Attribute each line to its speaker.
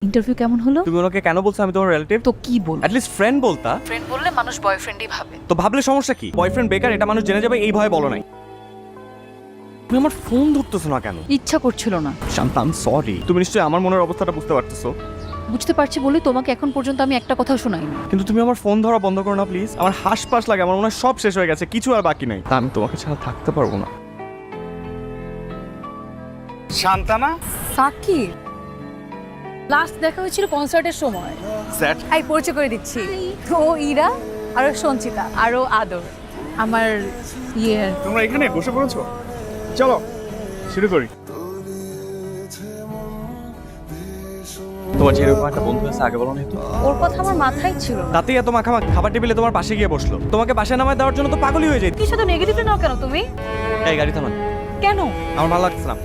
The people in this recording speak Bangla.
Speaker 1: ইন্টারভিউ কেমন হলো?
Speaker 2: তুমি ওনাকে কেন বলছো আমি তোমার রিলেটিভ?
Speaker 1: তো কি বল?
Speaker 2: অ্যাট লিস্ট ফ্রেন্ড বলতা।
Speaker 1: ফ্রেন্ড বললে মানুষ বয়ফ্রেন্ডই ভাবে।
Speaker 2: তো ভাবলে সমস্যা কি? বয়ফ্রেন্ড বেকার এটা মানুষ জেনে যাবে এই ভয়ে বলো নাই। তুমি আমার ফোন ধরতেছো না কেন?
Speaker 1: ইচ্ছা করছিল না।
Speaker 2: Shanta, I am sorry. তুমি নিশ্চয়ই আমার মনের অবস্থাটা বুঝতে পারতেছো।
Speaker 1: বুঝতে পারছি বলেই তোমাকে এখন পর্যন্ত আমি একটা কথাও শোনাইনি।
Speaker 2: কিন্তু তুমি আমার ফোন ধরা বন্ধ করো না প্লিজ। আমার হাসপাস লাগে, আমার মনে হয় সব শেষ হয়ে গেছে, কিছু আর বাকি নাই। তা আমি তোমাকে ছাড়া থাকতে পারবো না।
Speaker 3: শান্তানা
Speaker 4: সাকিব লাস্ট দেখা হয়েছিল কনসার্টের সময়।
Speaker 2: স্যাট।
Speaker 4: আই পরিচয় করে দিচ্ছি, ও ইরা আর ও সঞ্চিতা আর ও আদর, আমার ইয়ের।
Speaker 2: তোমরা এখানে বসে পড়েছো, চলো শুরু করি। তোমার যেরকম একটা বন্ধু আছে আগে বলো না তো।
Speaker 4: ওর কথা আমার মাথায় ছিল না।
Speaker 2: তাতেই এত মাখামা খাবার টেবিলে তোমার পাশে গিয়ে বসলো। তোমাকে বাসায় নামায় দেওয়ার জন্য তো পাগলই হয়ে যায়।
Speaker 4: কি সাথে নেগেটিভ নাও কেন তুমি?
Speaker 2: এই গাড়ি থামান,
Speaker 4: কেন?
Speaker 2: আমার ভালো লাগছে না।